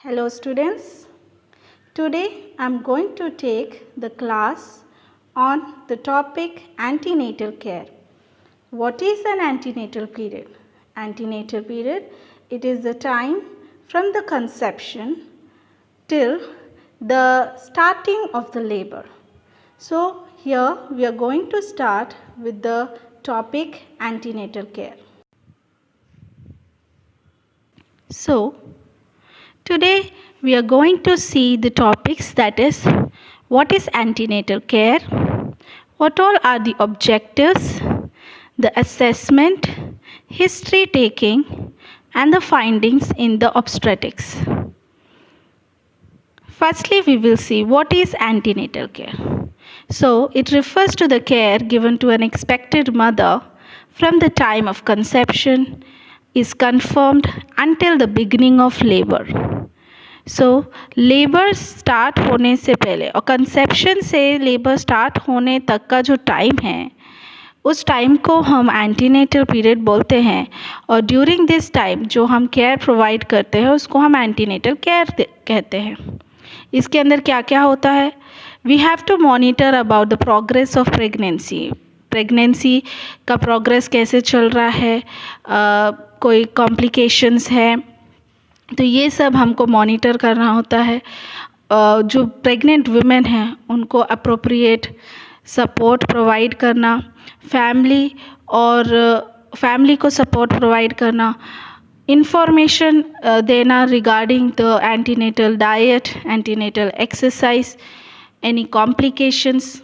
Hello students, today I am going to take the class on the topic antenatal care. What is an antenatal period? Antenatal period, it is the time from the conception till the starting of the labor. So here we are going to start with the topic antenatal care. So today we are going to see the topics, that is, what is antenatal care, what all are the objectives, the assessment, history taking and the findings in the obstetrics. Firstly, we will see what is antenatal care. So it refers to the care given to an expected mother from the time of conception is confirmed until the beginning of labor. So labour start होने से पहले और conception से labour start होने तक का जो time है उस टाइम को हम एंटीनेटल पीरियड बोलते हैं और ड्यूरिंग दिस टाइम जो हम केयर प्रोवाइड करते हैं उसको हम एंटीनेटल केयर कहते हैं. इसके अंदर क्या क्या होता है? We have to monitor about the progress of pregnancy का प्रोग्रेस कैसे चल रहा है, कोई कॉम्प्लिकेशंस है तो ये सब हमको मॉनिटर करना होता है. जो प्रेग्नेंट वुमेन हैं उनको अप्रोप्रिएट सपोर्ट प्रोवाइड करना, फैमिली को सपोर्ट प्रोवाइड करना, इंफॉर्मेशन देना regarding the antenatal diet, antenatal exercise, any complications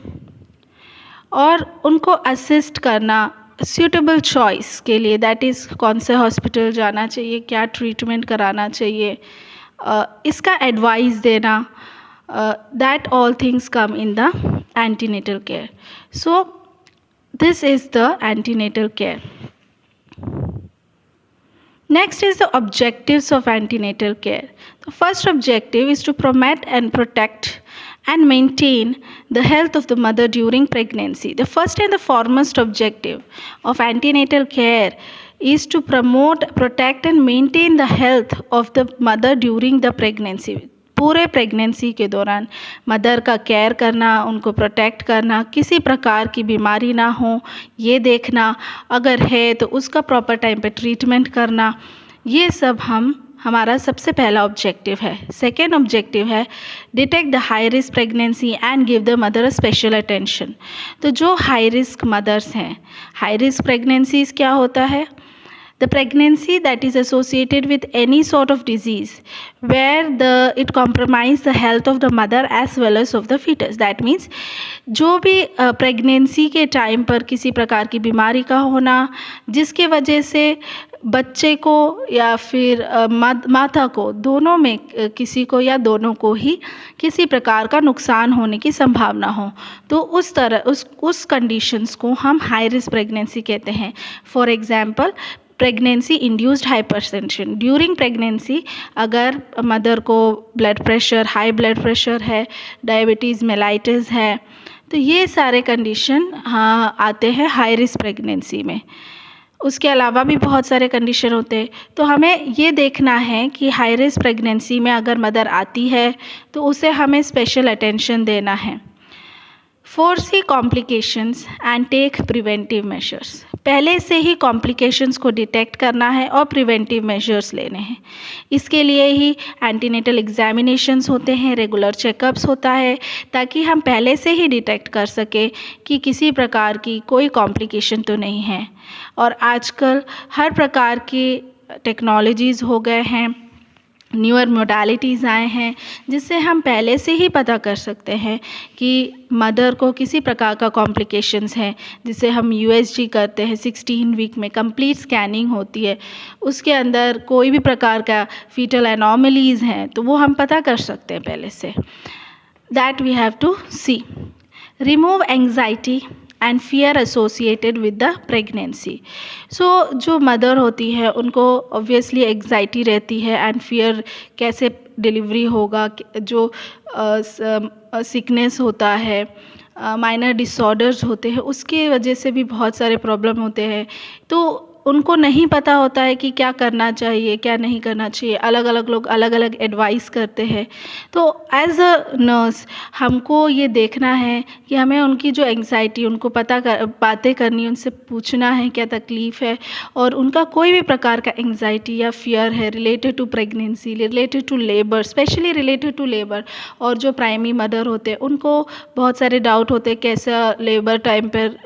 और उनको असिस्ट करना सूटेबल चॉइस के लिए, दैट इज़ कौन से हॉस्पिटल जाना चाहिए, क्या ट्रीटमेंट कराना चाहिए, इसका एडवाइस देना. That all things come in the antenatal care. So this is the antenatal care. Next is the objectives of antenatal care. The first objective is to promote and protect and maintain the health of the mother during pregnancy. The first and the foremost objective of antenatal care is to promote, protect and maintain the health of the mother during the pregnancy. पूरे pregnancy के दौरान mother का care करना, उनको protect करना, किसी प्रकार की बीमारी ना हो ये देखना, अगर है तो उसका प्रॉपर टाइम पे ट्रीटमेंट करना, ये सब हमारा सबसे पहला ऑब्जेक्टिव है. सेकेंड ऑब्जेक्टिव है detect the high risk pregnancy and give the mother a special attention. तो जो हाई रिस्क मदर्स हैं, हाई रिस्क प्रेगनेंसीज क्या होता है? The pregnancy that is associated with any sort of disease where it compromise the health of the mother as well as of the fetus. That means जो भी pregnancy के time पर किसी प्रकार की बीमारी का होना जिसके वजह से बच्चे को या फिर माता को, दोनों में किसी को या दोनों को ही किसी प्रकार का नुकसान होने की संभावना हो, तो उस कंडीशंस को हम हाई रिस्क प्रेगनेंसी कहते हैं. For example pregnancy induced hypertension. During pregnancy अगर मदर को blood pressure, high blood pressure है, डायबिटीज़ मेलाइटिस है, तो ये सारे कंडीशन आते हैं हाई रिस्क प्रेगनेंसी में. उसके अलावा भी बहुत सारे कंडीशन होते हैं. तो हमें ये देखना है कि हाई रिस्क प्रेगनेंसी में अगर मदर आती है तो उसे हमें स्पेशल अटेंशन देना है. Foresee complications and take preventive measures. पहले से ही कॉम्प्लिकेशंस को डिटेक्ट करना है और प्रिवेंटिव मेजर्स लेने हैं. इसके लिए ही एंटीनेटल एग्जामिनेशंस होते हैं, रेगुलर चेकअप्स होता है, ताकि हम पहले से ही डिटेक्ट कर सकें कि किसी प्रकार की कोई कॉम्प्लिकेशन तो नहीं है. और आजकल हर प्रकार की टेक्नोलॉजीज़ हो गए हैं, न्यूअर मोडालिटीज़ आए हैं, जिससे हम पहले से ही पता कर सकते हैं कि मदर को किसी प्रकार का कॉम्प्लिकेशंस है, जिसे हम USG करते हैं. 16 वीक में कंप्लीट स्कैनिंग होती है, उसके अंदर कोई भी प्रकार का फीटल एनॉमलीज़ हैं तो वो हम पता कर सकते हैं पहले से. That we have to see. Remove anxiety and fear associated with the pregnancy. So जो मदर होती है उनको ऑब्वियसली एग्जाइटी रहती है एंड फियर, कैसे डिलीवरी होगा, जो सिकनेस होता है, माइनर डिसऑर्डर्स होते हैं, उसके वजह से भी बहुत सारे प्रॉब्लम होते हैं. तो उनको नहीं पता होता है कि क्या करना चाहिए क्या नहीं करना चाहिए, अलग अलग लोग अलग अलग एडवाइस करते हैं। तो एज अ नर्स हमको ये देखना है कि हमें उनकी जो एंग्जाइटी उनको बातें करनी, उनसे पूछना है क्या तकलीफ़ है, और उनका कोई भी प्रकार का एंग्जाइटी या फियर है related to pregnancy, related to labour, specially related to labour. और जो प्राइमरी मदर होते हैं उनको बहुत सारे डाउट होते हैं, कैसा लेबर टाइम पर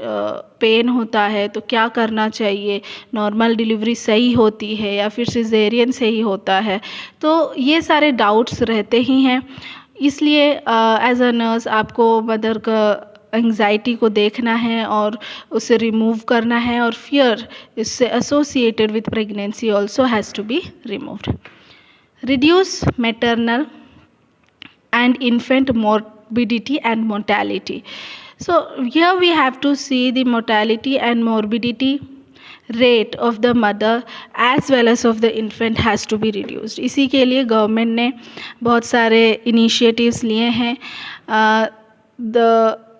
पेन होता है तो क्या करना चाहिए, नॉर्मल डिलीवरी सही होती है या फिर सिजेरियन सही होता है। तो ये सारे डाउट्स रहते ही हैं, इसलिए एज अ नर्स आपको मदर का एंग्जाइटी को देखना है और उसे रिमूव करना है, और फियर इससे associated with pregnancy also has to be removed. Reduce maternal and infant morbidity and mortality. So here we have to see the mortality and morbidity rate of the mother as well as of the infant has to be reduced. इसी के लिए government ने बहुत सारे initiatives लिए हैं।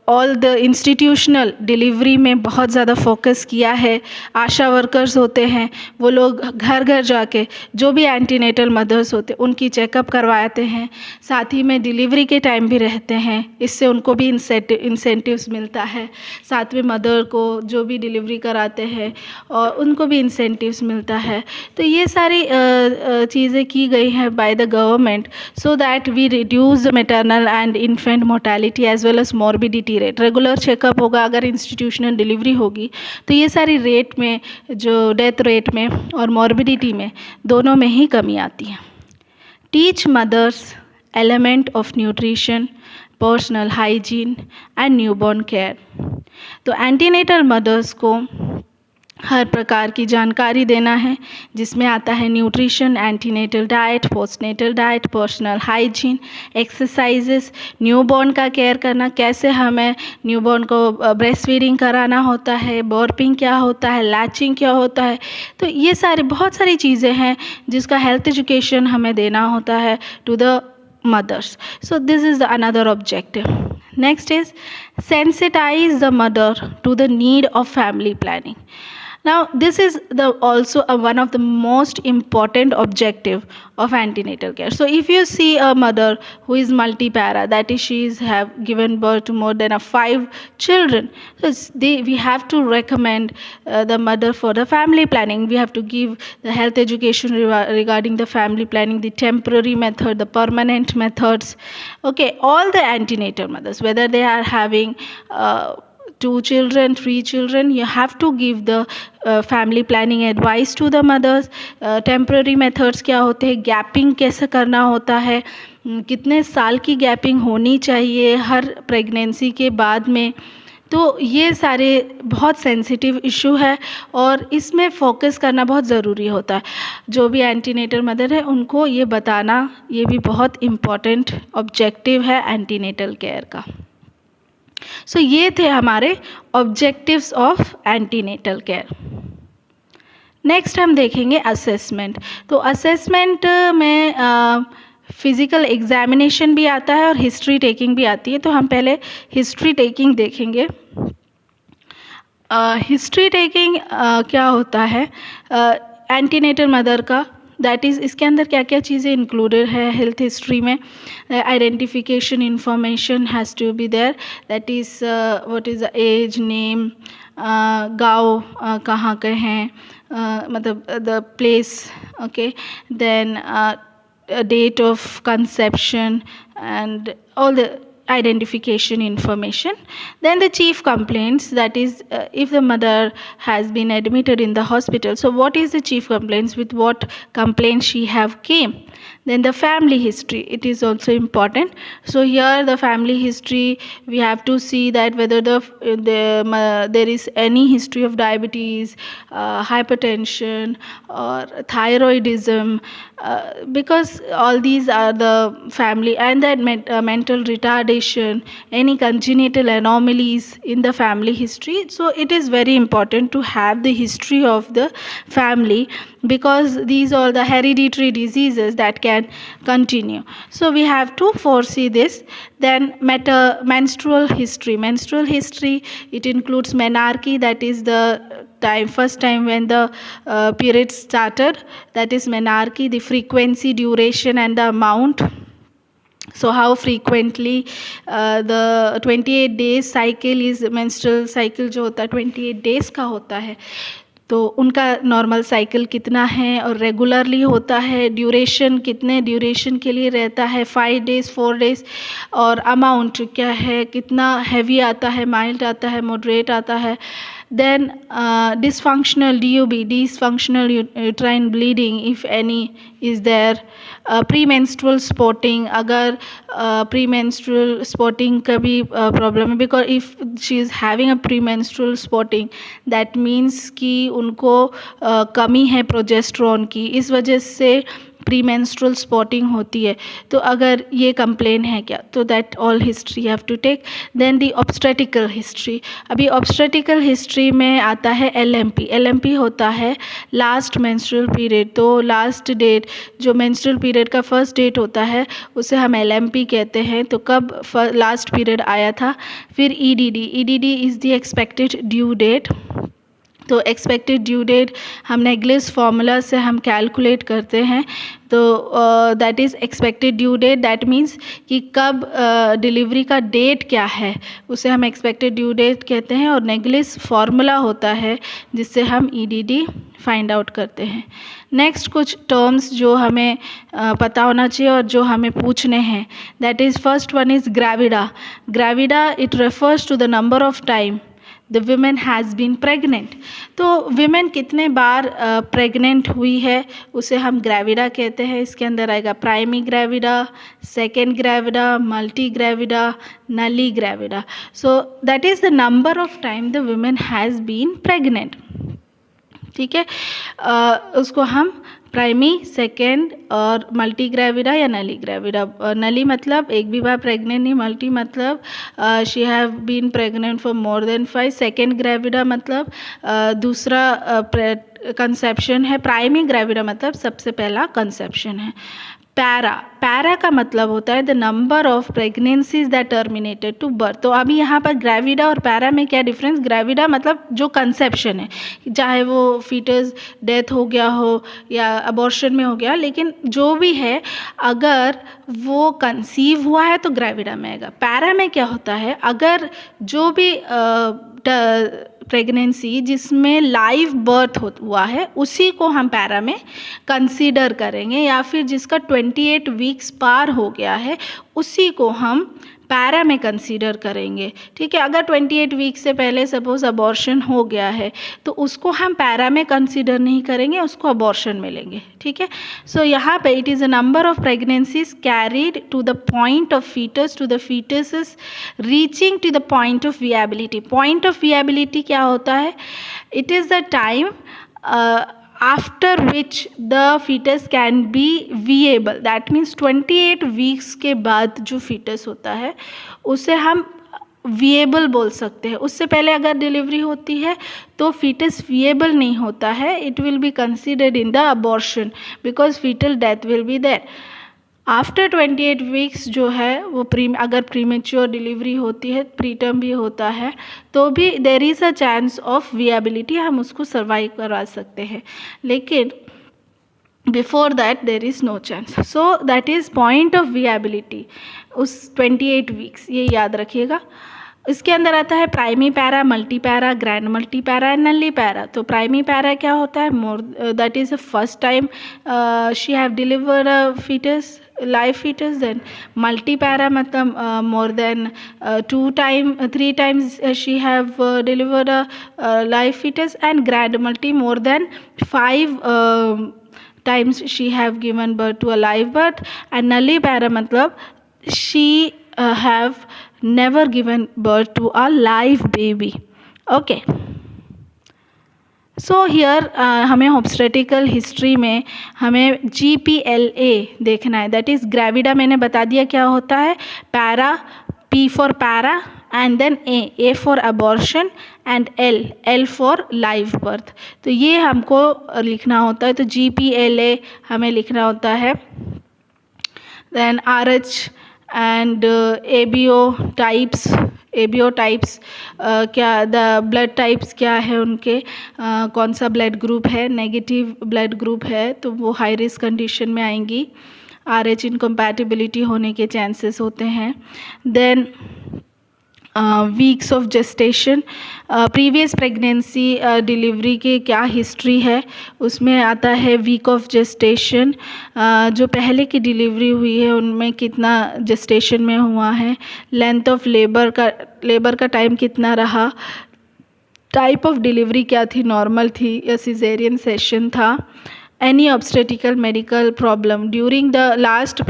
All the institutional delivery में बहुत ज़्यादा फोकस किया है। आशा वर्कर्स होते हैं, वो लोग घर घर जाके जो भी एंटीनेटल मदर्स होते हैं उनकी चेकअप करवाते हैं, साथ ही में डिलीवरी के टाइम भी रहते हैं, इससे उनको भी इंसेंटिव्स मिलता है। साथ में मदर को जो भी डिलीवरी कराते हैं और उनको भी इंसेंटिव्स मिलता है। तो ये सारी चीज़ें की गई हैं by the government so that we reduce the maternal and infant mortality as well as morbidity rate. Regular checkup होगा, अगर इंस्टीट्यूशनल डिलीवरी होगी तो ये सारी रेट में, जो डेथ रेट में और मॉर्बिडिटी में, दोनों में ही कमी आती है। Teach mothers element of nutrition, personal hygiene and newborn care. तो एंटीनेटल मदर्स को हर प्रकार की जानकारी देना है, जिसमें आता है nutrition, antenatal diet, postnatal diet, personal hygiene, exercises, newborn का केयर करना, कैसे हमें न्यूबॉर्न को ब्रेस्ट फीडिंग कराना होता है, बर्पिंग क्या होता है, लैचिंग क्या होता है। तो ये सारे बहुत सारी चीज़ें हैं जिसका हेल्थ एजुकेशन हमें देना होता है to the mothers. So this is the another objective. Next is sensitize the mother to the need of family planning. Now this is the also one of the most important objective of antenatal care. So if you see a mother who is multipara, that is she is have given birth to more than 5 children, so we have to recommend the mother for the family planning. We have to give the health education regarding the family planning, the temporary method, the permanent methods. Okay, all the antenatal mothers, whether they are having 2 children, 3 children, you have to give the family planning advice to the mothers. Temporary methods क्या होते हैं, gapping कैसे करना होता है, कितने साल की गैपिंग होनी चाहिए हर प्रेगनेंसी के बाद में। तो ये सारे बहुत सेंसिटिव इशू है और इसमें फोकस करना बहुत ज़रूरी होता है। जो भी एंटीनेटल मदर है उनको ये बताना, ये भी बहुत इम्पॉर्टेंट ऑब्जेक्टिव है एंटीनेटल केयर का। सो ये थे हमारे objectives of antenatal care. Next हम देखेंगे असेसमेंट। तो असेसमेंट में फिज़िकल एग्जामिनेशन भी आता है और हिस्ट्री टेकिंग भी आती है। तो हम पहले हिस्ट्री टेकिंग देखेंगे। हिस्ट्री टेकिंग क्या होता है एंटीनेटल मदर का, दैट इज़ इसके अंदर क्या क्या चीज़ें इंक्लूडेड है हेल्थ हिस्ट्री में। Identification information has to be there, that is what is the age, name, गाँव कहाँ के हैं, मतलब the place, okay, then date of conception and all the identification information. Then the chief complaints, that is if the mother has been admitted in the hospital, so what is the chief complaints, with what complaints she have came. Then the family history, it is also important. So here the family history, we have to see that whether there is any history of diabetes, hypertension or thyroidism, because all these are the family, and that mental retardation, any congenital anomalies in the family history. So it is very important to have the history of the family, because these are the hereditary diseases that can continue. So we have to foresee this. Then menstrual history. Menstrual history, it includes menarche, that is the first time when the period started, that is menarche, the frequency, duration and the amount. So how frequently the 28 days cycle is, menstrual cycle जो होता है 28 days का होता है, तो उनका normal cycle कितना है और रेगुलरली होता है, ड्यूरेशन कितने ड्यूरेशन के लिए रहता है, 5 days 4 days, और अमाउंट क्या है, कितना हैवी आता है, माइल्ड आता है, मॉडरेट आता है. Then dysfunctional DUB, dysfunctional uterine bleeding if any is there. Premenstrual spotting, अगर premenstrual spotting का भी प्रॉब्लम है, because if she is having a premenstrual spotting that means कि उनको कमी है प्रोजेस्टेरोन की, इस वजह से प्रीमेंस्ट्रुअल स्पॉटिंग होती है. तो अगर ये कंप्लेन है क्या, तो that all history have to take. Then the obstetrical history. अभी ऑब्स्टेटिकल हिस्ट्री में आता है LMP. LMP होता है लास्ट मेंस्ट्रुअल पीरियड. तो लास्ट डेट जो मेंस्ट्रुअल पीरियड का फर्स्ट डेट होता है उसे हम LMP कहते हैं. तो कब लास्ट पीरियड आया था. फिर EDD. EDD is the expected due date. तो एक्सपेक्टेड ड्यू डेट हम नेग्लिस फार्मूला से हम कैलकुलेट करते हैं. तो that is expected due date. That means कि कब डिलीवरी का डेट क्या है उसे हम एक्सपेक्टेड ड्यू डेट कहते हैं, और नेग्लिस फार्मूला होता है जिससे हम EDD फाइंड आउट करते हैं. नेक्स्ट कुछ टर्म्स जो हमें पता होना चाहिए और जो हमें पूछने हैं, that is first one is gravida. Gravida it refers to the number of time the women has been pregnant. तो women कितने बार प्रेग्नेंट हुई है उसे हम ग्रेविडा कहते हैं. इसके अंदर आएगा primi gravida, second gravida, multi gravida, nulli gravida. So that is the number of time the women has been pregnant. ठीक है, उसको हम प्राइमी, सेकेंड और मल्टी ग्रेविडा या नली ग्रेविडा. नली मतलब एक भी बार प्रेग्नेंट नहीं, मल्टी मतलब she have been pregnant for more than 5. Second gravida मतलब दूसरा कंसेप्शन है. प्राइमी ग्रेविडा मतलब सबसे पहला कंसेप्शन है. पैरा का मतलब होता है the number of pregnancies that terminated to birth. तो अभी यहाँ पर ग्रेविडा और पैरा में क्या डिफरेंस. ग्रेविडा मतलब जो कंसेप्शन है, चाहे वो फीटस डेथ हो गया हो या अबॉर्शन में हो गया, लेकिन जो भी है अगर वो कंसीव हुआ है तो ग्रेविडा में आएगा. पैरा में क्या होता है, अगर जो भी प्रेगनेंसी जिसमें लाइव बर्थ हुआ है उसी को हम पैरा में कंसीडर करेंगे, या फिर जिसका 28 वीक्स पार हो गया है उसी को हम पैरा में कंसीडर करेंगे. ठीक है, अगर 28 वीक से पहले सपोज अबॉर्शन हो गया है तो उसको हम पैरा में कंसीडर नहीं करेंगे, उसको अबॉर्शन में लेंगे. ठीक है, सो यहाँ पे it is a number of pregnancies carried to the point of fetus to the fetus reaching to the point of viability. Point of viability क्या होता है, it is the time after which the fetus can be viable. that means 28 weeks के बाद जो fetus होता है उसे हम viable बोल सकते हैं. उससे पहले अगर डिलीवरी होती है तो fetus viable नहीं होता है, it will be considered in the abortion because fetal death will be there. After 28 weeks जो है वो अगर प्रीमेच्योर डिलीवरी होती है, प्रीटर्म भी होता है, तो भी there is a chance of viability, हम उसको सर्वाइव करवा सकते हैं. लेकिन before that there is no chance. So that is point of viability उस 28 वीक्स, ये याद रखिएगा. इसके अंदर आता है primi para, multi para, grand multi para and nulli para. तो प्राइमी पैरा क्या होता है, more that is the first time she have delivered a fetus, live fetus. then multipara matlab more than 3 times she have delivered a live fetus, and grand multi more than 5 times she have given birth to a live birth, and nullipara matlab she have never given birth to a live baby. okay, so here हमें obstetrical history में हमें GPLA देखना है. That is gravida मैंने बता दिया क्या होता है. Para, P for para and then A for abortion and L for live birth. तो ये हमको लिखना होता है। तो GPLA हमें लिखना होता है। Then RH and ABO types क्या, द ब्लड टाइप्स क्या है उनके, कौन सा ब्लड ग्रुप है, नेगेटिव ब्लड ग्रुप है तो वो हाई रिस्क कंडीशन में आएंगी। RH इनकम्पैटिबिलिटी होने के चांसेस होते हैं। Then weeks of gestation, previous pregnancy delivery के क्या हिस्ट्री है उसमें आता है वीक ऑफ जेस्टेशन। जो पहले की डिलीवरी हुई है उनमें कितना जेस्टेशन में हुआ है, लेंथ ऑफ लेबर का टाइम कितना रहा, टाइप ऑफ डिलीवरी क्या थी, नॉर्मल थी या सिजेरियन सेशन था, any obstetrical medical problem during the last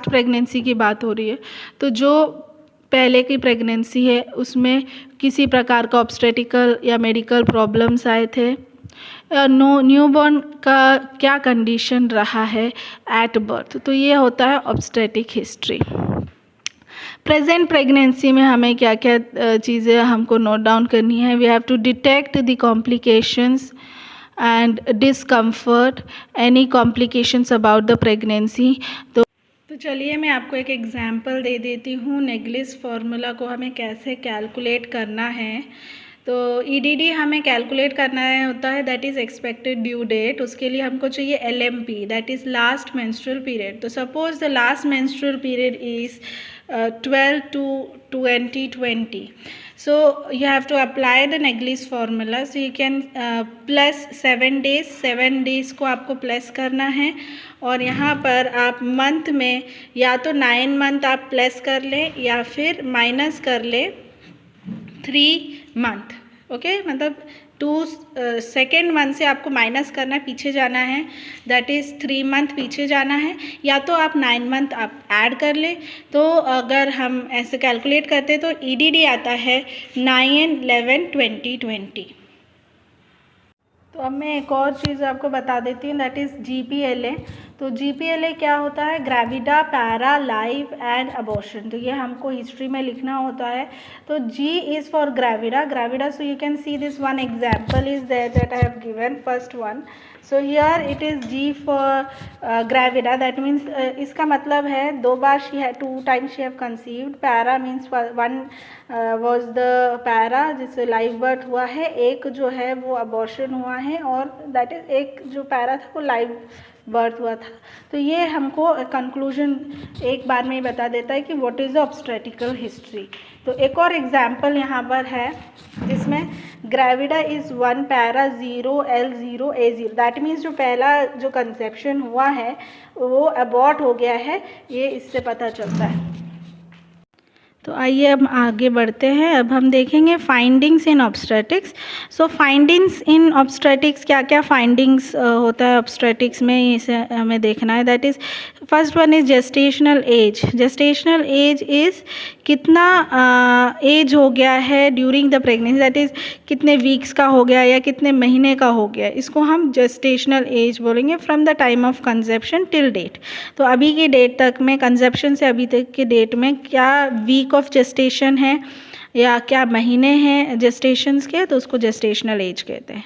pregnancy की बात हो रही है। तो जो पहले की प्रेगनेंसी है उसमें किसी प्रकार का ऑब्स्टेटिकल या मेडिकल प्रॉब्लम्स आए थे, न्यूबॉर्न का क्या कंडीशन रहा है एट बर्थ। तो ये होता है ऑब्स्टेटिक हिस्ट्री। प्रेजेंट प्रेगनेंसी में हमें क्या क्या चीज़ें हमको नोट डाउन करनी है। We have to detect the complications and discomfort, any complications about the pregnancy. तो चलिए मैं आपको एक एग्जांपल दे देती हूँ। नेग्लिस फार्मूला को हमें कैसे कैलकुलेट करना है। तो EDD हमें कैलकुलेट करना है होता है, that is expected due date. उसके लिए हमको चाहिए LMP, that is last menstrual period. तो suppose the last menstrual period is 12 to 2020. So you have to apply the Neglis formula. So you can plus 7 days, 7 days को आपको plus करना है। और यहाँ पर आप मंथ में या तो 9 मंथ आप प्लस कर लें या फिर माइनस कर लें 3 मंथ। ओके, मतलब 2nd मंथ से आपको माइनस करना है, पीछे जाना है, दैट इज़ 3 मंथ पीछे जाना है, या तो आप 9 मंथ आप ऐड कर लें। तो अगर हम ऐसे कैलकुलेट करते हैं तो EDD आता है 9/11/2020। तो अब मैं एक और चीज़ आपको बता देती हूँ, दैट इज़ GPLA। तो GPLA क्या होता है, gravida, para, live and abortion. तो ये हमको हिस्ट्री में लिखना होता है। तो G is for gravida. So you can see this one example is there that I have given, first one. So here it is G for gravida, that means इसका मतलब है 2 बार two times she have conceived. Para means 1 was the para जिससे live birth हुआ है, एक जो है वो अबॉर्शन हुआ है, और दैट इज़ एक जो पैरा था वो लाइव बर्थ हुआ था। तो ये हमको कंक्लूजन एक बार में ही बता देता है कि what is the obstetrical history. तो एक और एग्जाम्पल यहाँ पर है जिसमें gravida is 1 para 0 L0 A0, that means जो पहला जो कंसेप्शन हुआ है वो अबॉर्ट हो गया है, ये इससे पता चलता है। तो आइए अब आगे बढ़ते हैं। अब हम देखेंगे फाइंडिंग्स इन ऑब्स्टेटिक्स। सो फाइंडिंग्स इन ऑब्स्टेटिक्स, क्या क्या फाइंडिंग्स होता है ऑब्स्टेटिक्स में, इसे हमें देखना है। That is first one is gestational age. Gestational age is कितना एज हो गया है during the pregnancy, that is कितने वीक्स का हो गया या कितने महीने का हो गया, इसको हम जेस्टेशनल एज बोलेंगे from the time of conception till date. तो अभी की डेट तक में, कंसेप्शन से अभी तक के डेट में क्या वीक ऑफ जेस्टेशन है या क्या महीने हैं जेस्टेशंस के, तो उसको जेस्टेशनल एज कहते हैं।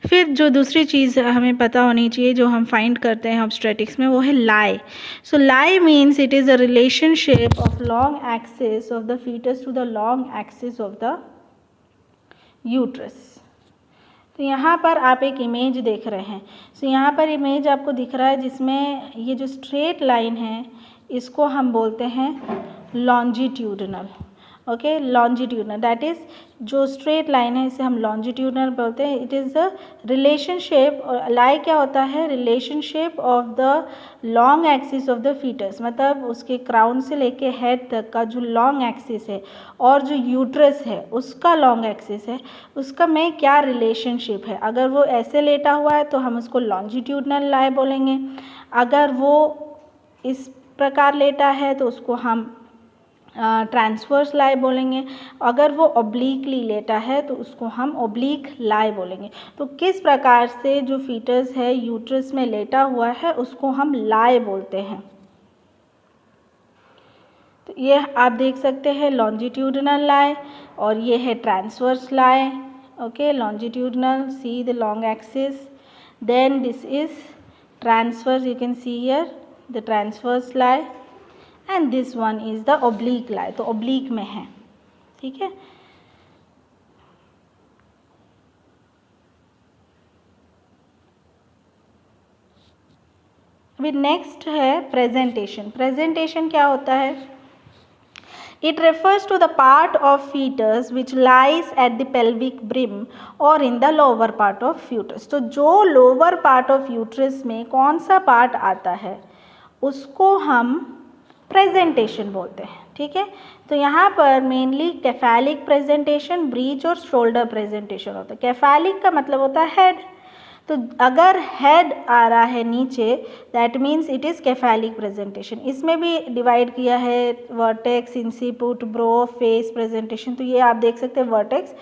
फिर जो दूसरी चीज़ हमें पता होनी चाहिए जो हम फाइंड करते हैं ऑब्स्टेटिक्स में, वो है lie. So lie means it is a relationship of long axis of the foetus to the long axis of the uterus. तो यहाँ पर आप एक इमेज देख रहे हैं। सो यहाँ पर इमेज आपको दिख रहा है जिसमें ये जो स्ट्रेट लाइन है इसको हम बोलते हैं longitudinal. Okay, longitudinal, that is जो स्ट्रेट लाइन है इसे हम लॉन्जिट्यूडनल बोलते हैं। It is the relationship, lie क्या होता है, relationship of the long axis of the fetus, मतलब उसके क्राउन से लेके हेड तक का जो लॉन्ग एक्सिस है और जो यूट्रस है उसका लॉन्ग एक्सिस है, उसका में क्या रिलेशनशिप है। अगर वो ऐसे लेटा हुआ है तो हम उसको लॉन्जिट्यूडनल लाई बोलेंगे, अगर वो इस प्रकार लेटा है तो उसको हम ट्रांसवर्स लाई बोलेंगे, अगर वो ऑब्लिकली लेटा है तो उसको हम ऑब्लिक लाई बोलेंगे। तो किस प्रकार से जो फीटस है यूट्रस में लेटा हुआ है उसको हम लाई बोलते हैं। तो ये आप देख सकते हैं लॉन्जिट्यूडनल लाई और ये है transverse lie. Okay, longitudinal, see the long axis, then this is transverse, you can see here the transverse lie, and this one is the oblique lie. तो oblique में है. ठीक है. अभी नेक्स्ट है प्रेजेंटेशन. प्रेजेंटेशन क्या होता है? It refers to the part of fetus which lies at the pelvic brim or in the lower part of fetus. तो जो lower part of uterus में कौन सा part आता है उसको हम प्रेजेंटेशन बोलते हैं. ठीक है. तो यहाँ पर मेनली केफेलिक प्रेजेंटेशन, ब्रीच और शोल्डर प्रेजेंटेशन होता है. केफेलिक का मतलब होता है हेड. तो अगर हेड आ रहा है नीचे that means it is cephalic presentation. इसमें भी डिवाइड किया है vertex, sinciput, brow, face presentation. तो ये आप देख सकते हैं वर्टेक्स.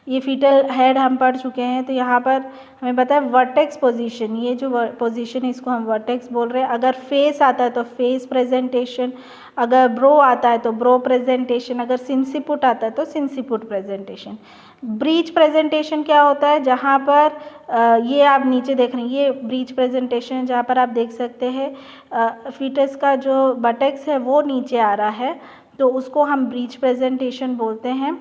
ये फीटल हेड हम पढ़ चुके हैं. तो यहाँ पर हमें पता है वर्टेक्स पोजीशन, ये जो पोजीशन है इसको हम वर्टेक्स बोल रहे हैं. अगर फेस आता है तो फेस प्रेजेंटेशन, अगर ब्रो आता है तो ब्रो प्रेजेंटेशन, अगर सिंसिपुट आता है तो सिंसिपुट प्रेजेंटेशन. ब्रीच प्रेजेंटेशन क्या होता है? जहाँ पर ये आप नीचे देख रहे हैं ये ब्रीच प्रेजेंटेशन है, जहाँ पर आप देख सकते हैं फीटस का जो बटेक्स है वो नीचे आ रहा है, तो उसको हम ब्रीच प्रेजेंटेशन बोलते हैं.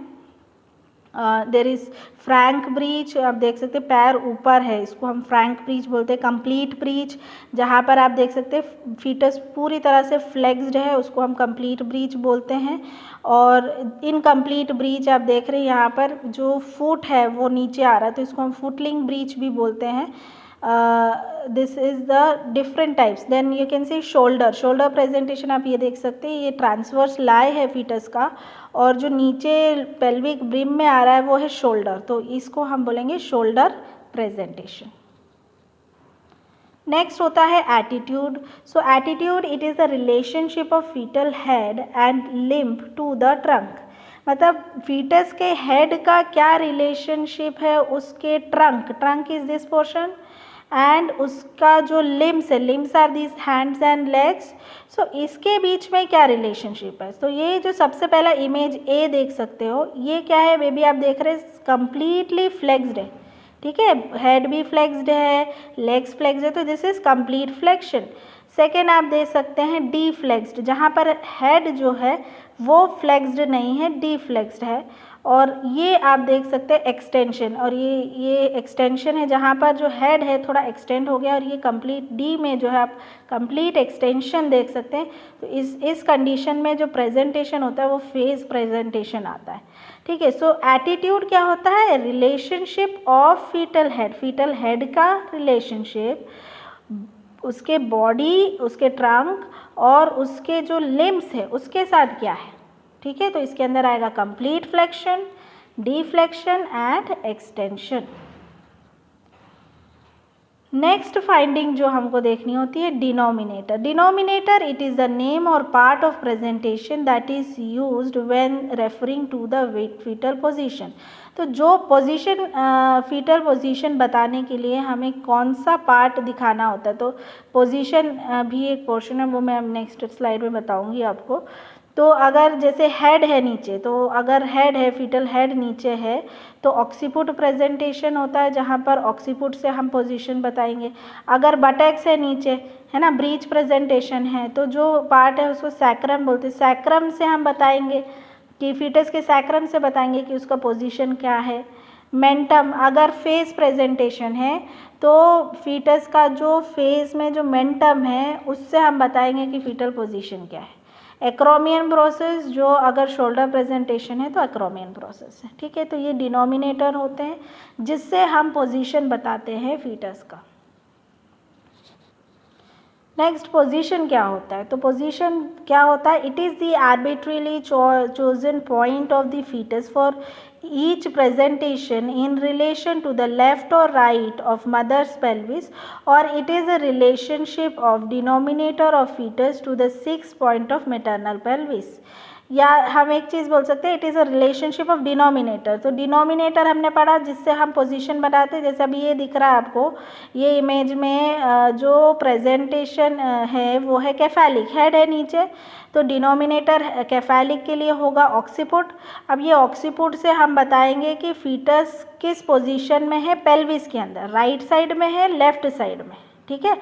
देर इज़ फ्रैंक ब्रीच, आप देख सकते हैं पैर ऊपर है, इसको हम फ्रैंक ब्रीच बोलते हैं. कंप्लीट ब्रीच, जहाँ पर आप देख सकते हैं फीटस पूरी तरह से फ्लेक्स्ड है, उसको हम कंप्लीट ब्रीच बोलते हैं. और इनकम्प्लीट ब्रीच आप देख रहे हैं यहाँ पर जो फुट है वो नीचे आ रहा है, तो इसको हम फुटलिंग ब्रीच भी बोलते हैं. This is the different types. Then you can see shoulder. Shoulder presentation आप ये देख सकते हैं, ये ट्रांसवर्स लाई है फीटस का और जो नीचे पेल्विक ब्रिम में आ रहा है वो है शोल्डर, तो इसको हम बोलेंगे शोल्डर प्रेजेंटेशन. नेक्स्ट होता है attitude. So attitude it is the relationship of fetal head and limb to the trunk. मतलब फीटस के हेड का क्या रिलेशनशिप है उसके trunk. Trunk is this portion and उसका जो लिम्स है, limbs are this hands and legs. So इसके बीच में क्या रिलेशनशिप है? तो ये जो सबसे पहला इमेज ए देख सकते हो, ये क्या है बेबी? आप देख रहे हैं कंप्लीटली फ्लेक्स्ड है. ठीक है, हेड भी फ्लेक्स्ड है, लेग्स फ्लेक्स्ड है, तो this is complete flexion. Second आप देख सकते हैं डी फ्लेक्स्ड, जहाँ पर हेड जो है वो फ्लेक्स्ड नहीं है, डी फ्लेक्स्ड है. और ये आप देख सकते हैं एक्सटेंशन, और ये एक्सटेंशन है जहाँ पर जो हेड है थोड़ा एक्सटेंड हो गया, और ये कंप्लीट डी में जो है आप कंप्लीट एक्सटेंशन देख सकते हैं. तो इस कंडीशन में जो प्रेजेंटेशन होता है वो फेस प्रेजेंटेशन आता है. ठीक है. सो एटीट्यूड क्या होता है? Relationship of fetal head. Fetal head का रिलेशनशिप उसके बॉडी, उसके ट्रंक और उसके जो लिम्स है उसके साथ क्या है. ठीक है. तो इसके अंदर आएगा complete flexion, deflexion and extension. Next finding जो हमको देखनी होती है denominator. Denominator it is the name or part of presentation that is used when referring to the foetal position. तो जो पोजीशन फीटल पोजीशन बताने के लिए हमें कौन सा पार्ट दिखाना होता है, तो पोजीशन भी एक पोर्शन है, वो मैं नेक्स्ट स्लाइड में बताऊंगी आपको. तो अगर जैसे हेड है नीचे, तो अगर हेड है, फीटल हेड नीचे है, तो ऑक्सीपुट प्रेजेंटेशन होता है, जहाँ पर ऑक्सीपुट से हम पोजीशन बताएंगे. अगर बटेक्स है नीचे, है ना, ब्रीच प्रेजेंटेशन है, तो जो पार्ट है उसको सैक्रम बोलते हैं. सैक्रम से हम बताएंगे कि फीटस के सैक्रम से बताएंगे कि उसका पोजीशन क्या है. मेंटम, अगर फेस प्रेजेंटेशन है तो फीटस का जो फेस में जो मेंटम है उससे हम बताएंगे कि फीटल पोजीशन क्या है. एक्रोमियन प्रोसेस, जो अगर शोल्डर प्रेजेंटेशन है तो एक्रोमियन प्रोसेस है. ठीक है. तो ये डिनोमिनेटर होते हैं जिससे हम पोजीशन बताते हैं फीटस का. नेक्स्ट पोजीशन क्या होता है? तो पोजीशन क्या होता है? It is the arbitrarily chosen point of the foetus for each presentation in relation to the left or right of mother's pelvis, or it is a relationship of denominator of fetus to the 6th point of maternal pelvis. या हम एक चीज़ बोल सकते हैं, it is a relationship of denominator. तो denominator हमने पढ़ा जिससे हम पोजीशन बनाते हैं, जैसे अभी ये दिख रहा है आपको, ये इमेज में जो प्रेजेंटेशन है वो है केफेलिक, हेड है नीचे, तो डिनोमिनेटर केफेलिक के लिए होगा ऑक्सीपुट। अब ये ऑक्सीपुट से हम बताएंगे कि फीटस किस पोजीशन में है पेल्विस के अंदर, राइट साइड में है लेफ्ट साइड में, ठीक है।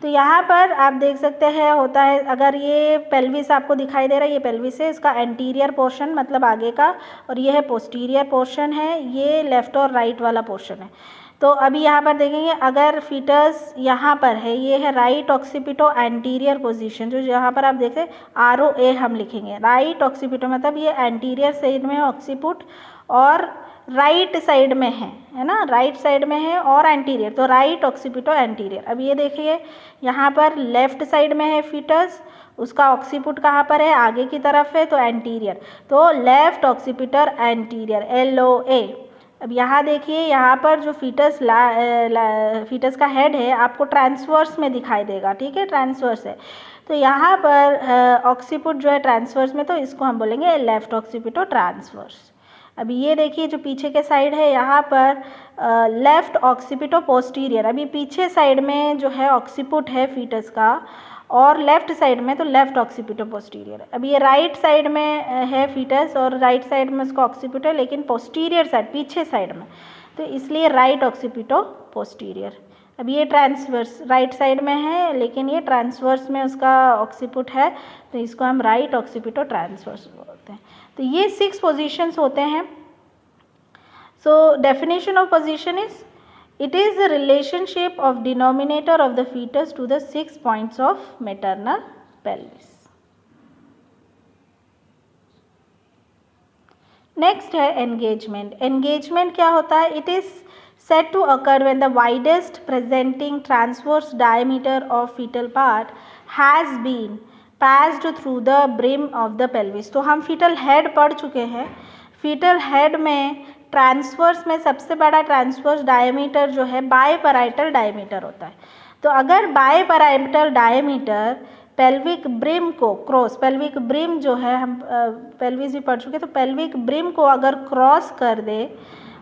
तो यहाँ पर आप देख सकते हैं होता है, अगर ये पेल्विस आपको दिखाई दे रहा है, ये पेल्विस है, इसका एंटीरियर पोर्शन मतलब आगे का, और ये है पोस्टीरियर पोर्शन है, ये लेफ्ट और राइट वाला पोर्शन है। तो अभी यहाँ पर देखेंगे, अगर फीटस यहाँ पर है, ये है राइट ऑक्सीपिटो एंटीरियर पोजीशन, जो यहाँ पर आप देखें ROA हम लिखेंगे, राइट ऑक्सीपिटो मतलब ये एंटीरियर साइड में है ऑक्सीपुट, और राइट साइड में है ना, राइट साइड में है और एंटीरियर, तो राइट ऑक्सीपिटो एंटीरियर। अब ये देखिए यहाँ पर लेफ्ट साइड में है फीटस, उसका ऑक्सीपुट कहाँ पर है, आगे की तरफ है, तो एंटीरियर, तो लेफ्ट ऑक्सीपिटर एंटीरियर LOA। अब यहाँ देखिए, यहाँ पर जो फीटस फीटस का हेड है आपको ट्रांसवर्स में दिखाई देगा, ठीक है, ट्रांसवर्स है। तो यहाँ पर ऑक्सीपुट जो है ट्रांसवर्स में, तो इसको हम बोलेंगे लेफ्ट ऑक्सीपिटो ट्रांसवर्स। अभी ये देखिए जो पीछे के साइड है, यहाँ पर लेफ्ट ऑक्सीपिटो पोस्टीरियर, अभी पीछे साइड में जो है ऑक्सीपुट है फीटस का, और लेफ्ट साइड में तो लेफ्ट ऑक्सीपिटो पोस्टीरियर। अभी ये राइट साइड में है फीटस, और राइट साइड में उसका ऑक्सीपिटो है, लेकिन पोस्टीरियर साइड पीछे साइड में, तो इसलिए राइट ऑक्सीपिटो पोस्टीरियर। अब ये ट्रांसवर्स राइट साइड में है, लेकिन ये ट्रांसवर्स में उसका ऑक्सीपुट है, तो इसको हम राइट ऑक्सीपिटो ट्रांसवर्स बोलते हैं। तो ये 6 पोजीशंस होते हैं। So definition of position is, it is the relationship of denominator of the fetus to the 6 points of maternal pelvis. Next है एंगेजमेंट। एंगेजमेंट क्या होता है, it is said to occur when the widest presenting transverse diameter of fetal part has been passed through the brim of the pelvis। तो हम fetal head पढ़ चुके हैं, fetal head में ट्रांसवर्स में सबसे बड़ा ट्रांसवर्स डायमीटर जो है बायपैराइटल डायमीटर होता है। तो अगर बायपैराइटल डायमीटर पेल्विक ब्रिम को क्रॉस, पेल्विक ब्रिम जो है हम पेल्विस भी पढ़ चुके, तो पेल्विक ब्रिम को अगर क्रॉस कर दे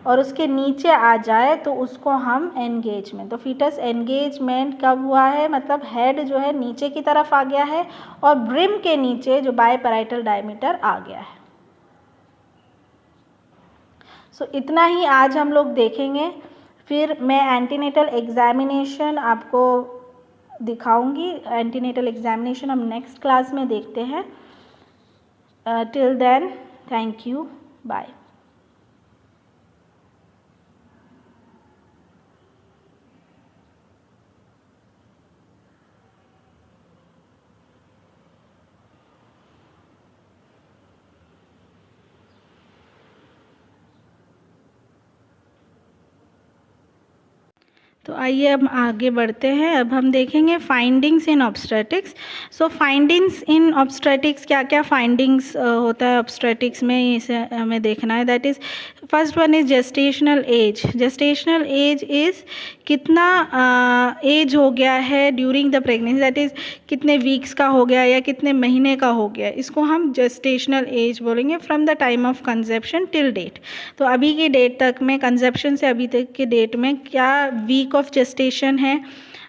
और उसके नीचे आ जाए तो उसको हम एंगेजमेंट, तो फीटस एंगेजमेंट कब हुआ है, मतलब हेड जो है नीचे की तरफ आ गया है और ब्रिम के नीचे जो बायपैराइटल डायमीटर आ गया है। सो इतना ही आज हम लोग देखेंगे, फिर मैं एंटीनेटल एग्जामिनेशन आपको दिखाऊंगी। एंटीनेटल एग्जामिनेशन हम नेक्स्ट क्लास में देखते हैं। Till then, thank you, bye. तो आइए अब आगे बढ़ते हैं। अब हम देखेंगे findings in obstetrics. So findings in obstetrics, क्या क्या फाइंडिंग्स होता है ऑब्स्टेट्रिक्स में, इसे हमें देखना है। That is first one is gestational age. Gestational age is कितना एज हो गया है during the pregnancy, that is कितने वीक्स का हो गया या कितने महीने का हो गया, इसको हम जेस्टेशनल एज बोलेंगे from the time of conception till date. तो अभी की डेट तक में, कंसेप्शन से अभी तक के डेट में क्या वीक ऑफ जेस्टेशन है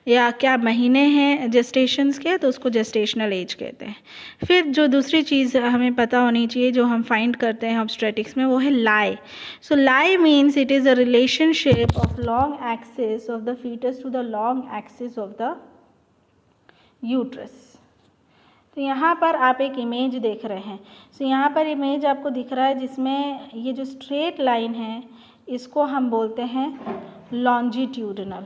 या क्या महीने हैं जेस्टेशंस के, तो उसको जेस्टेशनल एज कहते हैं। फिर जो दूसरी चीज़ हमें पता होनी चाहिए जो हम फाइंड करते हैं ऑब्स्टेट्रिक्स में, वो है lie. So lie means it is a relationship of long axis of the foetus to the long axis of the uterus. तो यहाँ पर आप एक इमेज देख रहे हैं। सो यहाँ पर इमेज आपको दिख रहा है जिसमें ये जो स्ट्रेट लाइन है इसको हम बोलते हैं longitudinal.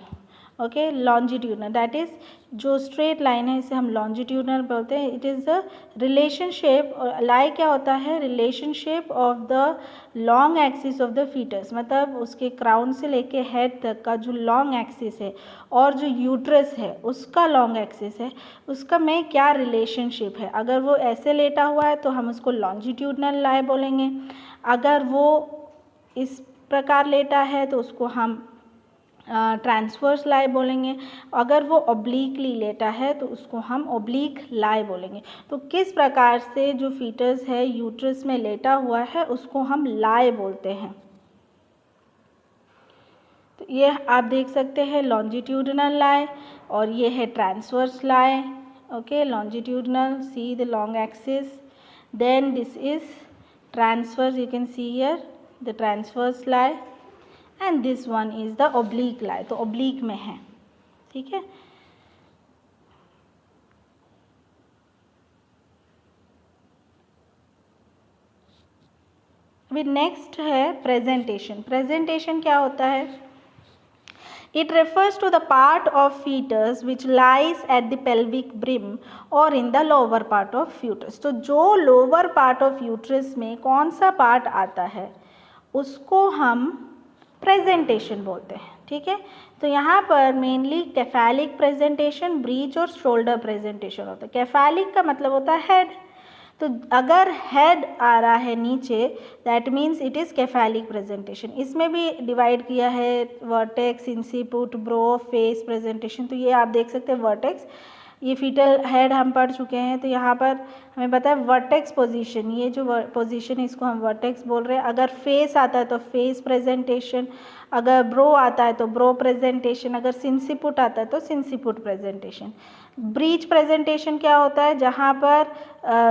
Okay, longitudinal, that is जो स्ट्रेट लाइन है इसे हम लॉन्जिट्यूडनल बोलते हैं। It is the relationship, lie क्या होता है, relationship of the long axis of the fetus, मतलब उसके क्राउन से लेके हेड तक का जो लॉन्ग एक्सिस है और जो यूट्रस है उसका लॉन्ग एक्सिस है, उसका में क्या रिलेशनशिप है। अगर वो ऐसे लेटा हुआ है तो हम उसको लॉन्जिट्यूडनल लाई बोलेंगे, अगर वो इस प्रकार लेटा है तो उसको हम ट्रांसवर्स लाई बोलेंगे। अगर वो ऑब्लिकली लेटा है तो उसको हम ऑब्लिक लाई बोलेंगे। तो किस प्रकार से जो फीटस है यूट्रस में लेटा हुआ है उसको हम लाई बोलते हैं। तो ये आप देख सकते हैं लॉन्जिट्यूडनल लाई और ये है transverse lie. Okay, longitudinal, see the long axis, then this is transverse, you can see here the transverse lie and this one is the oblique lie, तो ऑब्लिक में है। ठीक है, अभी नेक्स्ट है प्रेजेंटेशन। प्रेजेंटेशन क्या होता है? It refers to the part of fetus which lies at the pelvic brim or in the lower part of uterus। तो जो lower part of uterus में कौन सा part आता है उसको हम प्रेजेंटेशन बोलते हैं। ठीक है, तो यहाँ पर मेनली केफेलिक प्रेजेंटेशन, ब्रीच और शोल्डर प्रेजेंटेशन होता है। केफेलिक का मतलब होता है हेड, तो अगर हेड आ रहा है नीचे that means it is cephalic presentation. इसमें भी डिवाइड किया है vertex, sinciput, brow, face presentation. तो ये आप देख सकते हैं वर्टेक्स, ये फीटल हेड हम पढ़ चुके हैं। तो यहाँ पर हमें पता है वर्टेक्स पोजीशन, ये जो पोजीशन है इसको हम वर्टेक्स बोल रहे हैं। अगर फेस आता है तो फेस प्रेजेंटेशन, अगर ब्रो आता है तो ब्रो प्रेजेंटेशन, अगर सिंसिपुट आता है तो सिंसिपुट प्रेजेंटेशन। ब्रीच प्रेजेंटेशन क्या होता है? जहाँ पर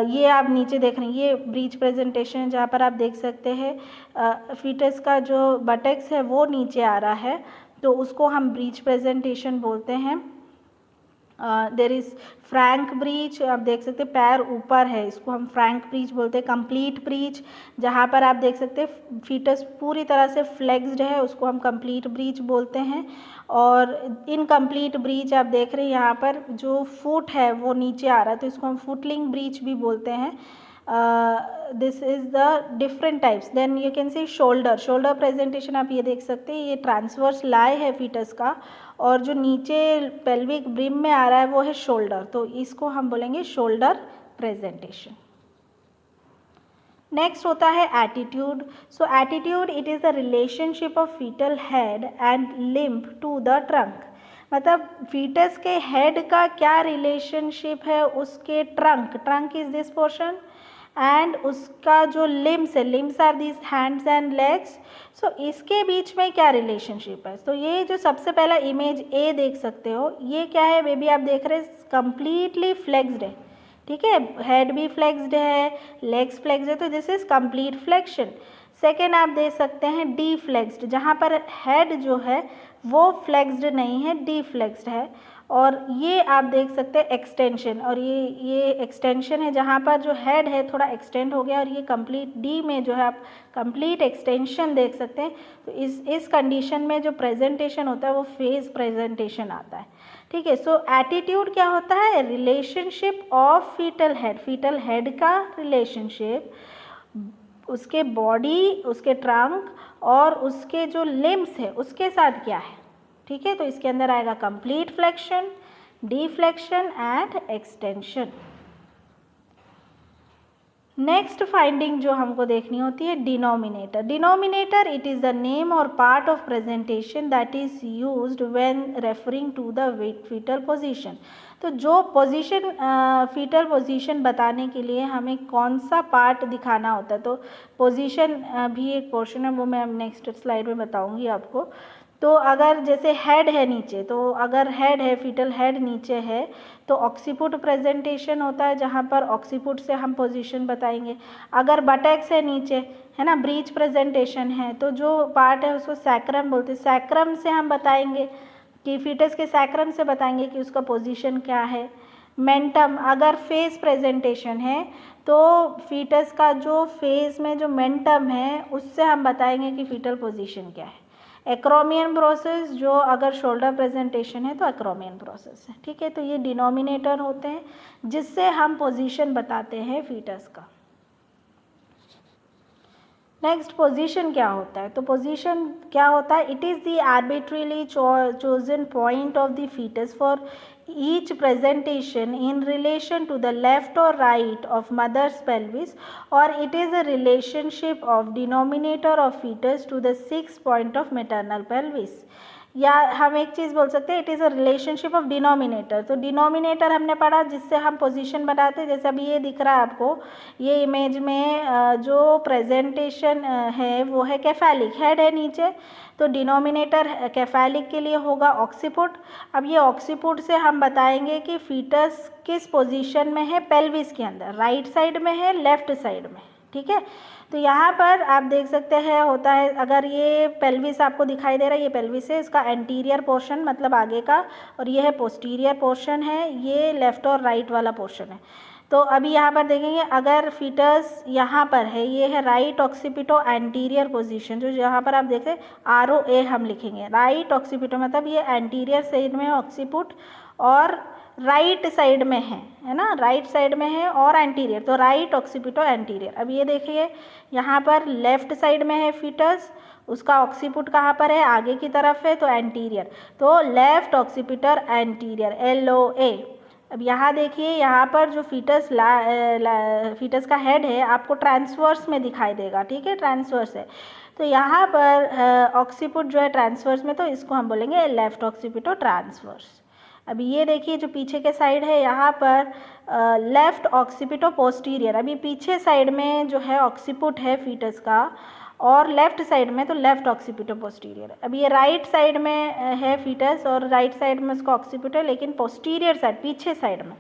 ये आप नीचे देख रहे हैं ये ब्रीच प्रेजेंटेशन है, जहाँ पर आप देख सकते हैं फीटस का जो बटेक्स है वो नीचे आ रहा है, तो उसको हम ब्रीच प्रेजेंटेशन बोलते हैं। देर इज़ फ्रैंक ब्रीच, आप देख सकते हैं पैर ऊपर है, इसको हम फ्रैंक ब्रीच बोलते हैं। कंप्लीट ब्रीच, जहाँ पर आप देख सकते हैं फीटस पूरी तरह से फ्लेक्स्ड है, उसको हम कंप्लीट ब्रीच बोलते हैं। और इनकम्प्लीट ब्रीच आप देख रहे हैं यहाँ पर जो फुट है वो नीचे आ रहा है, तो इसको हम फुटलिंग ब्रीच भी बोलते हैं। This is the different types. Then you can see shoulder. Shoulder presentation आप ये देख सकते हैं, ये ट्रांसवर्स लाई है फीटस का और जो नीचे पेल्विक ब्रिम में आ रहा है वो है शोल्डर, तो इसको हम बोलेंगे शोल्डर प्रेजेंटेशन। नेक्स्ट होता है attitude. So attitude it is the relationship of fetal head and limb to the trunk. मतलब फीटस के हेड का क्या रिलेशनशिप है उसके trunk, trunk is this portion, and उसका जो लिम्स है, limbs are this hands and legs, so इसके बीच में क्या रिलेशनशिप है। तो ये जो सबसे पहला इमेज ए देख सकते हो, ये क्या है बेबी, आप देख रहे हैं कंप्लीटली फ्लेक्स्ड है। ठीक है, हेड भी फ्लेक्स्ड है, लेग्स फ्लेक्स्ड है, तो this is complete flexion. Second आप देख सकते हैं डी फ्लेक्स्ड, जहाँ पर हेड जो है वो फ्लेक्स्ड नहीं है, डी फ्लेक्स्ड है। और ये आप देख सकते हैं एक्सटेंशन, और ये एक्सटेंशन है जहाँ पर जो हेड है थोड़ा एक्सटेंड हो गया, और ये कंप्लीट डी में जो है आप कंप्लीट एक्सटेंशन देख सकते हैं। तो इस कंडीशन में जो प्रेजेंटेशन होता है वो फेस प्रेजेंटेशन आता है। ठीक है, सो एटीट्यूड क्या होता है? Relationship of fetal head, fetal head का रिलेशनशिप उसके बॉडी, उसके ट्रंक और उसके जो लिम्स है उसके साथ क्या है। ठीक है, तो इसके अंदर आएगा complete flexion, deflexion and extension. Next finding जो हमको देखनी होती है denominator. Denominator it is the name or part of presentation that is used when referring to the foetal position. तो जो पोजीशन फीटल पोजीशन बताने के लिए हमें कौन सा पार्ट दिखाना होता है, तो पोजीशन भी एक पोर्शन है, वो मैं नेक्स्ट स्लाइड में बताऊंगी आपको। तो अगर जैसे हेड है नीचे, तो अगर हेड है, फीटल हेड नीचे है, तो ऑक्सीपुट प्रेजेंटेशन होता है, जहाँ पर ऑक्सीपुट से हम पोजीशन बताएंगे। अगर बटैक्स है नीचे, है ना, ब्रीच प्रेजेंटेशन है, तो जो पार्ट है उसको सैक्रम बोलते हैं, सैक्रम से हम बताएंगे कि फीटस के सैक्रम से बताएंगे कि उसका पोजीशन क्या है। मेंटम, अगर फेस प्रेजेंटेशन है तो फीटस का जो फेस में जो मेंटम है उससे हम बताएंगे कि फीटल पोजीशन क्या है। एक्रोमियन प्रोसेस, जो अगर शोल्डर प्रेजेंटेशन है तो एक्रोमियन प्रोसेस है। ठीक है, तो ये डिनोमिनेटर होते हैं जिससे हम पोजीशन बताते हैं फीटस का। नेक्स्ट पोजीशन क्या होता है? तो पोजीशन क्या होता है? It is the arbitrarily chosen point of the foetus for each presentation in relation to the left or right of mother's pelvis, or it is a relationship of denominator of fetus to the 6th point of maternal pelvis. या हम एक चीज़ बोल सकते हैं, it is a relationship of denominator. तो denominator हमने पढ़ा जिससे हम पोजीशन बनाते हैं, जैसे अभी ये दिख रहा है आपको, ये इमेज में जो प्रेजेंटेशन है वो है केफेलिक, हेड है नीचे, तो डिनोमिनेटर केफेलिक के लिए होगा ऑक्सीपुट। अब ये ऑक्सीपुट से हम बताएंगे कि फीटस किस पोजीशन में है पेल्विस के अंदर, राइट साइड में है लेफ्ट साइड में, ठीक है। तो यहाँ पर आप देख सकते हैं होता है, अगर ये पेल्विस आपको दिखाई दे रहा है, ये पेल्विस है, इसका एंटीरियर पोर्शन मतलब आगे का, और ये है पोस्टीरियर पोर्शन है, ये लेफ्ट और राइट वाला पोर्शन है। तो अभी यहाँ पर देखेंगे, अगर फीटस यहाँ पर है, ये है राइट ऑक्सीपिटो एंटीरियर पोजीशन, जो यहाँ पर आप देखें ROA हम लिखेंगे, राइट ऑक्सीपिटो मतलब ये एंटीरियर साइड में ऑक्सीपुट और राइट साइड में है ना, राइट साइड में है और एंटीरियर, तो राइट ऑक्सीपिटो एंटीरियर। अब ये देखिए यहाँ पर लेफ्ट साइड में है फीटस, उसका ऑक्सीपुट कहाँ पर है, आगे की तरफ है, तो एंटीरियर, तो लेफ्ट ऑक्सीपिटर एंटीरियर LOA। अब यहाँ देखिए, यहाँ पर जो फीटस फीटस का हेड है आपको ट्रांसवर्स में दिखाई देगा, ठीक है, ट्रांसवर्स है, तो यहाँ पर ऑक्सीपुट जो है ट्रांसवर्स में, तो इसको हम बोलेंगे लेफ्ट ऑक्सीपिटो ट्रांसवर्स। अभी ये देखिए जो पीछे के साइड है, यहाँ पर लेफ्ट ऑक्सीपिटो पोस्टीरियर, अभी पीछे साइड में जो है ऑक्सीपुट है फीटस का, और लेफ्ट साइड में तो लेफ्ट ऑक्सीपिटो पोस्टीरियर। अब ये राइट साइड में है फीटस और राइट साइड में उसका ऑक्सीपिटो है, लेकिन पोस्टीरियर साइड पीछे साइड में,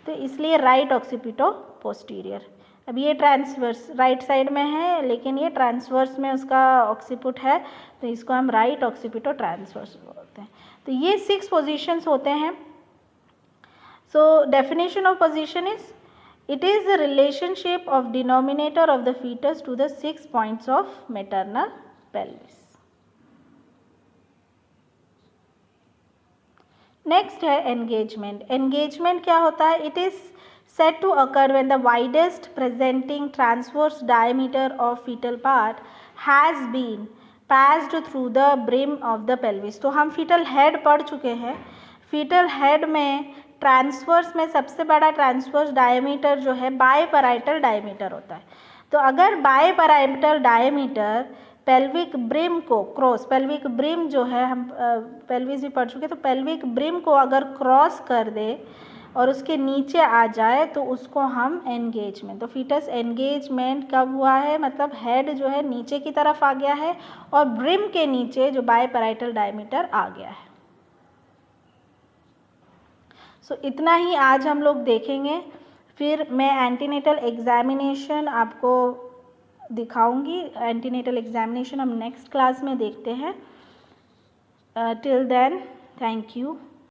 तो इसलिए राइट ऑक्सीपिटो पोस्टीरियर। अब ये ट्रांसवर्स राइट साइड में है, लेकिन ये ट्रांसवर्स में उसका ऑक्सीपुट है, तो इसको हम राइट ऑक्सीपिटो ट्रांसवर्स बोलते हैं। तो ये 6 पोजीशंस होते हैं। So definition of position is, it is the relationship of denominator of the fetus to the 6 points of maternal pelvis. Next है एंगेजमेंट। एंगेजमेंट क्या होता है, it is said to occur when the widest presenting transverse diameter of fetal part has been passed through the brim of the pelvis। तो हम fetal head पढ़ चुके हैं, fetal head में ट्रांसवर्स में सबसे बड़ा ट्रांसवर्स डायमीटर जो है बायपैराइटल डायमीटर होता है। तो अगर बायपैराइटल डायमीटर पेल्विक ब्रिम को क्रॉस, पेल्विक ब्रिम जो है हम पेल्विस भी पढ़ चुके, तो पेल्विक ब्रिम को अगर क्रॉस कर दे और उसके नीचे आ जाए तो उसको हम एंगेजमेंट, तो फीटस एंगेजमेंट कब हुआ है, मतलब हेड जो है नीचे की तरफ आ गया है और ब्रिम के नीचे जो बायपैराइटल डायमीटर आ गया है। सो इतना ही आज हम लोग देखेंगे, फिर मैं एंटीनेटल एग्जामिनेशन आपको दिखाऊंगी। एंटीनेटल एग्जामिनेशन हम नेक्स्ट क्लास में देखते हैं। Till then, thank you.